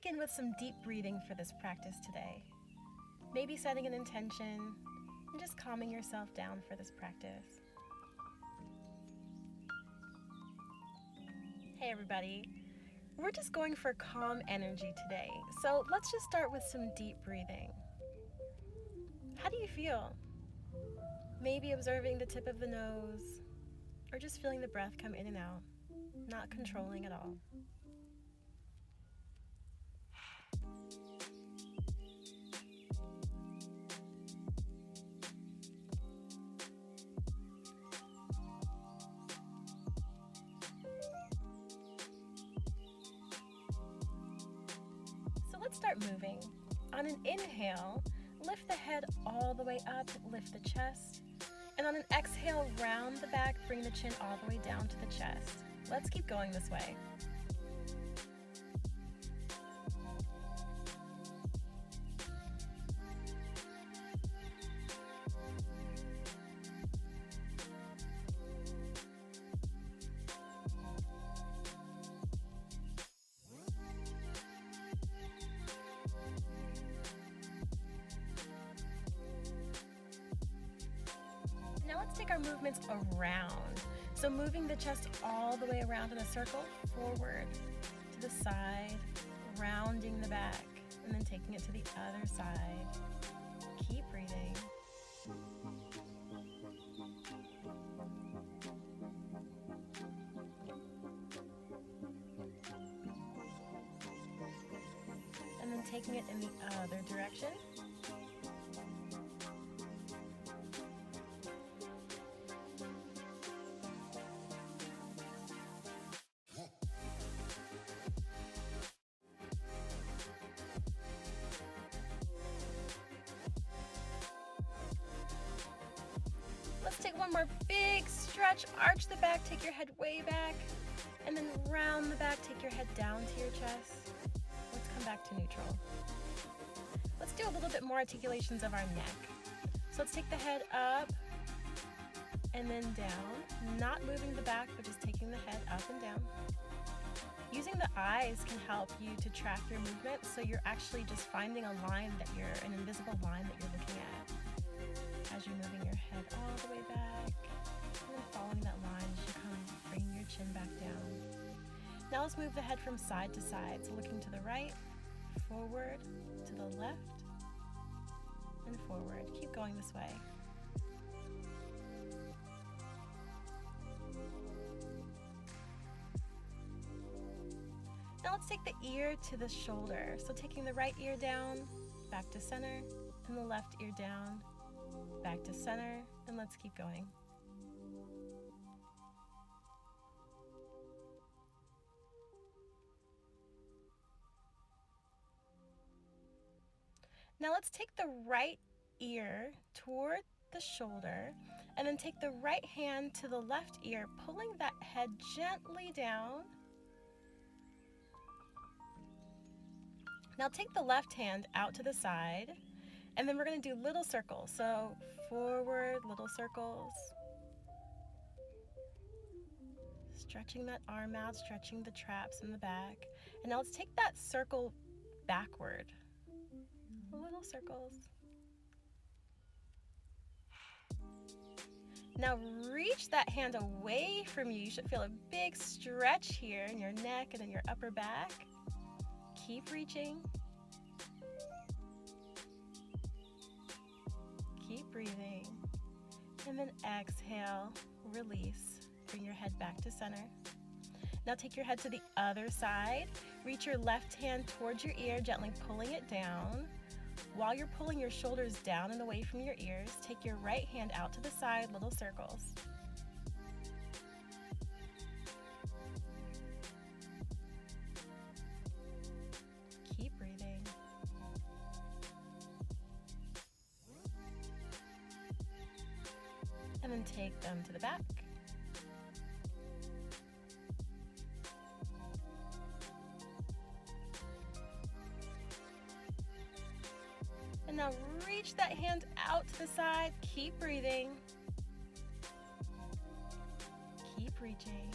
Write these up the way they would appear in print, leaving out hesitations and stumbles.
begin with some deep breathing for this practice today. Maybe setting an intention and just calming yourself down for this practice. Hey everybody, we're just going for calm energy today, so let's just start with some deep breathing. How do you feel? Maybe observing the tip of the nose, or just feeling the breath come in and out, not controlling at all. So let's start moving. On an inhale, lift the head all the way up, lift the chest. And on an exhale, round the back, bring the chin all the way down to the chest. Let's keep going this way. Now let's take our movements around. So moving the chest all the way around in a circle, forward, to the side, rounding the back, and then taking it to the other side. Keep breathing. And then taking it in the other direction. Let's take one more big stretch, arch the back, take your head way back, and then round the back, take your head down to your chest. Let's come back to neutral. Let's do a little bit more articulations of our neck. So let's take the head up and then down, not moving the back, but just taking the head up and down. Using the eyes can help you to track your movement, so you're actually just finding an invisible line that you're looking at as you're moving your head all the way back, and then following that line as you come, bringing your chin back down. Now let's move the head from side to side, so looking to the right, forward, to the left, and forward. Keep going this way. Now let's take the ear to the shoulder. So taking the right ear down, back to center, and the left ear down, back to center, and let's keep going. Now let's take the right ear toward the shoulder, and then take the right hand to the left ear, pulling that head gently down. Now take the left hand out to the side, and then we're going to do little circles. So forward, little circles. Stretching that arm out, stretching the traps in the back. And now let's take that circle backward. Little circles. Now reach that hand away from you. You should feel a big stretch here in your neck and in your upper back. Keep reaching. Keep breathing. And then exhale, release. Bring your head back to center. Now take your head to the other side. Reach your left hand towards your ear, gently pulling it down. While you're pulling your shoulders down and away from your ears, take your right hand out to the side, little circles. Keep breathing. And then take them to the back. And now reach that hand out to the side. Keep breathing. Keep reaching.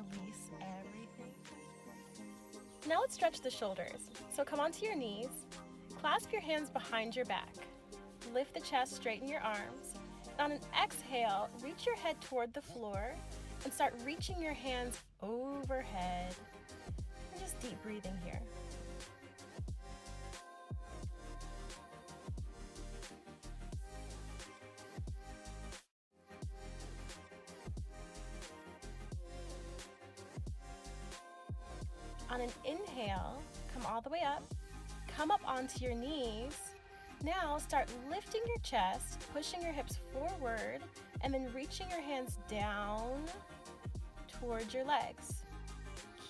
Release everything. Now let's stretch the shoulders. So come onto your knees, clasp your hands behind your back, lift the chest, straighten your arms. On an exhale, reach your head toward the floor and start reaching your hands overhead. And just deep breathing here. On an inhale, come all the way up, come up onto your knees. Now start lifting your chest, pushing your hips forward, and then reaching your hands down towards your legs.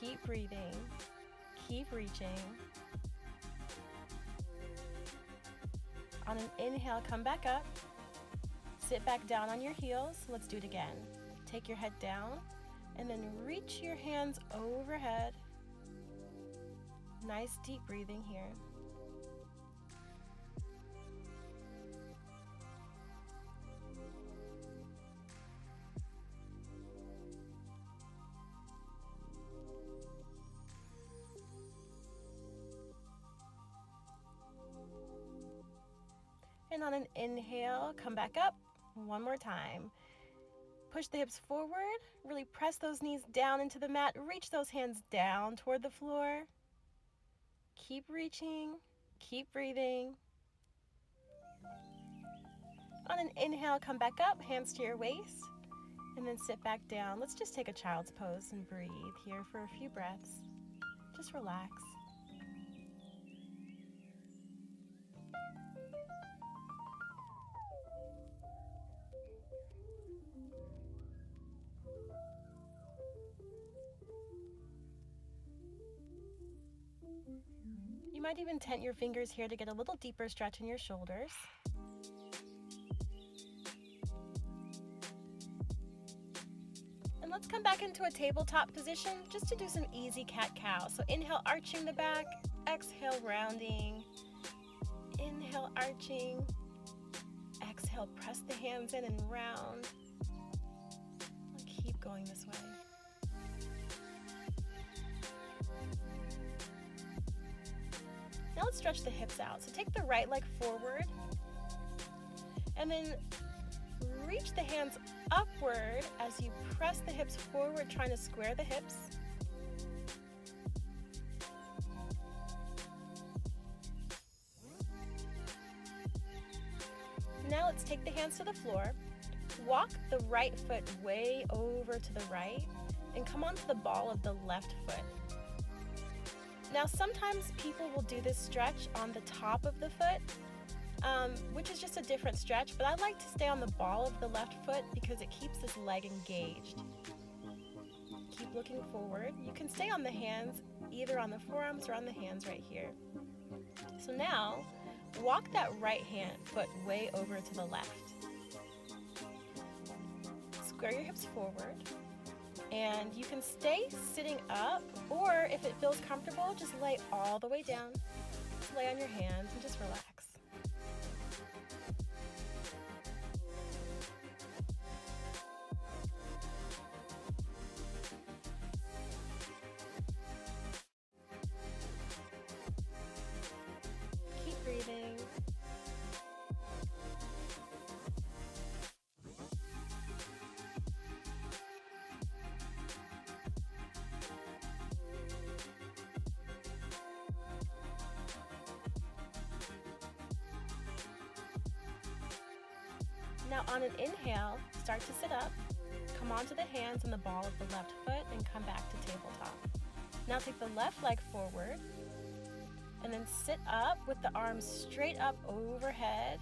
Keep breathing, keep reaching. On an inhale, come back up, sit back down on your heels. Let's do it again. Take your head down, and then reach your hands overhead. Nice deep breathing here. And on an inhale, come back up one more time. Push the hips forward, really press those knees down into the mat, reach those hands down toward the floor. Keep reaching, keep breathing. On an inhale, come back up, hands to your waist, and then sit back down. Let's just take a child's pose and breathe here for a few breaths. Just relax. You might even tent your fingers here to get a little deeper stretch in your shoulders. And let's come back into a tabletop position just to do some easy cat-cow. So inhale, arching the back, exhale, rounding. Inhale, arching. Exhale, press the hands in and round. And keep going this way. Now let's stretch the hips out. So take the right leg forward and then reach the hands upward as you press the hips forward, trying to square the hips. Now let's take the hands to the floor, walk the right foot way over to the right, and come onto the ball of the left foot. Now sometimes people will do this stretch on the top of the foot, which is just a different stretch, but I like to stay on the ball of the left foot because it keeps this leg engaged. Keep looking forward. You can stay on the hands, either on the forearms or on the hands right here. So now, walk that right foot way over to the left. Square your hips forward. And you can stay sitting up, or if it feels comfortable, just lay all the way down. Just lay on your hands and just relax. Keep breathing. Now on an inhale, start to sit up, come onto the hands and the ball of the left foot and come back to tabletop. Now take the left leg forward and then sit up with the arms straight up overhead.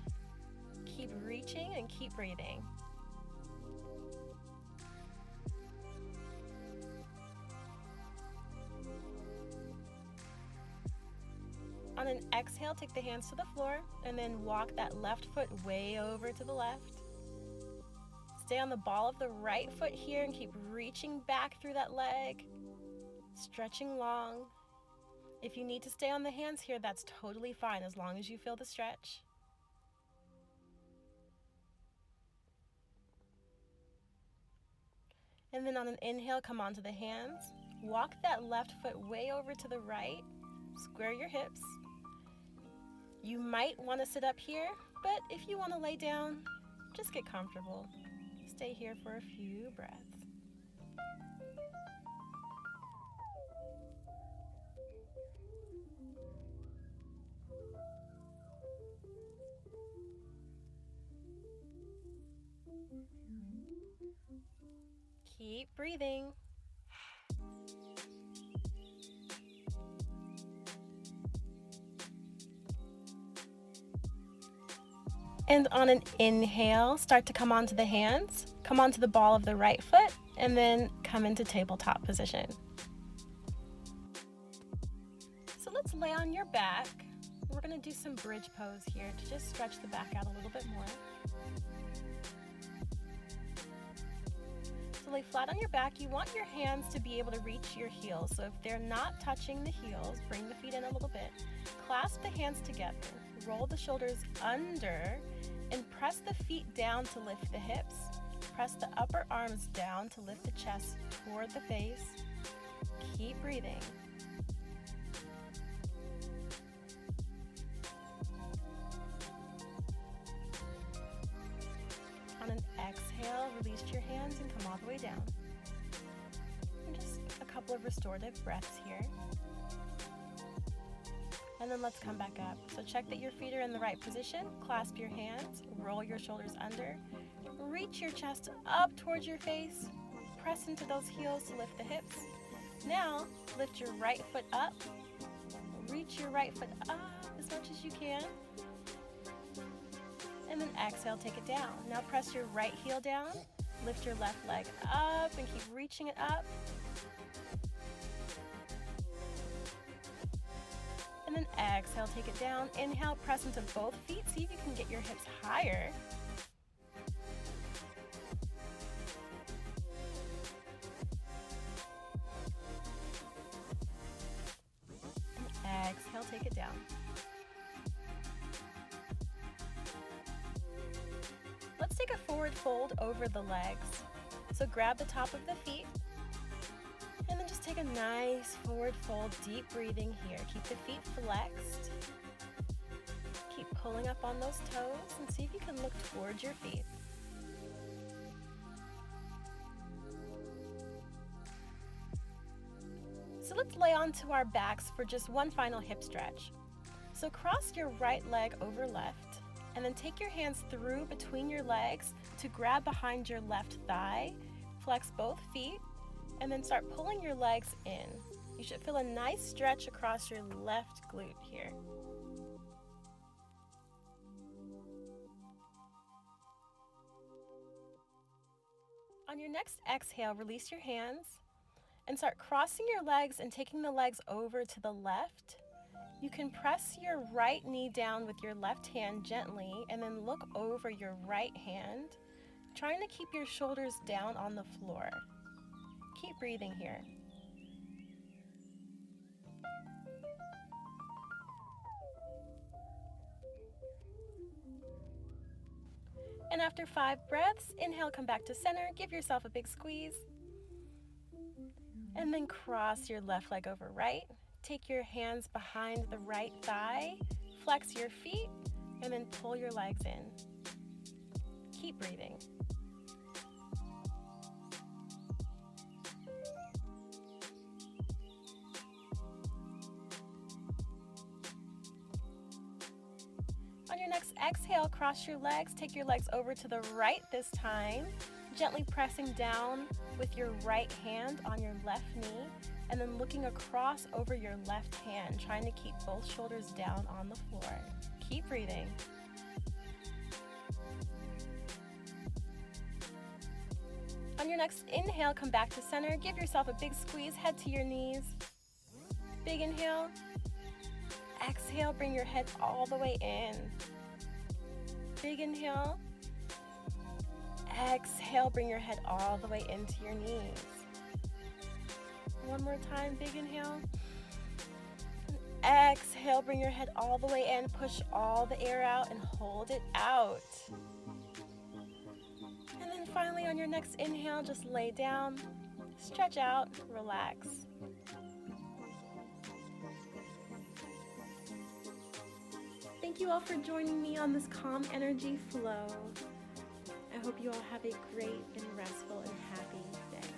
Keep reaching and keep breathing. On an exhale, take the hands to the floor and then walk that left foot way over to the left. Stay on the ball of the right foot here and keep reaching back through that leg, stretching long. If you need to stay on the hands here, that's totally fine as long as you feel the stretch. And then on an inhale, come onto the hands. Walk that left foot way over to the right. Square your hips. You might want to sit up here, but if you want to lay down, just get comfortable. Stay here for a few breaths. Keep breathing. And on an inhale, start to come onto the hands, come onto the ball of the right foot, and then come into tabletop position. So let's lay on your back. We're going to do some bridge pose here to just stretch the back out a little bit more. So lay flat on your back. You want your hands to be able to reach your heels. So if they're not touching the heels, bring the feet in a little bit. Clasp the hands together. Roll the shoulders under and press the feet down to lift the hips. Press the upper arms down to lift the chest toward the face. Keep breathing. On an exhale, release your hands and come all the way down. And just a couple of restorative breaths here. And then let's come back up. So check that your feet are in the right position. Clasp your hands, roll your shoulders under, reach your chest up towards your face, press into those heels to lift the hips. Now, lift your right foot up, reach your right foot up as much as you can, and then exhale, take it down. Now press your right heel down, lift your left leg up and keep reaching it up. And then exhale, take it down. Inhale, press into both feet. See if you can get your hips higher. And exhale, take it down. Let's take a forward fold over the legs. So grab the top of the feet. And then just take a nice forward fold, deep breathing here. Keep the feet flexed. Keep pulling up on those toes and see if you can look towards your feet. So let's lay onto our backs for just one final hip stretch. So cross your right leg over left and then take your hands through between your legs to grab behind your left thigh. Flex both feet. And then start pulling your legs in. You should feel a nice stretch across your left glute here. On your next exhale, release your hands and start crossing your legs and taking the legs over to the left. You can press your right knee down with your left hand gently and then look over your right hand, trying to keep your shoulders down on the floor. Keep breathing here. And after 5 breaths, inhale, come back to center, give yourself a big squeeze. And then cross your left leg over right. Take your hands behind the right thigh, flex your feet, and then pull your legs in. Keep breathing. On your next exhale, cross your legs, take your legs over to the right this time, gently pressing down with your right hand on your left knee, and then looking across over your left hand, trying to keep both shoulders down on the floor. Keep breathing. On your next inhale, come back to center, give yourself a big squeeze, head to your knees. Big inhale. Exhale, bring your head all the way in. Big inhale. Exhale, bring your head all the way into your knees. One more time, big inhale. Exhale, bring your head all the way in. Push all the air out and hold it out. And then finally on your next inhale, just lay down, stretch out, relax. Thank you all for joining me on this calm energy flow. I hope you all have a great and restful and happy day.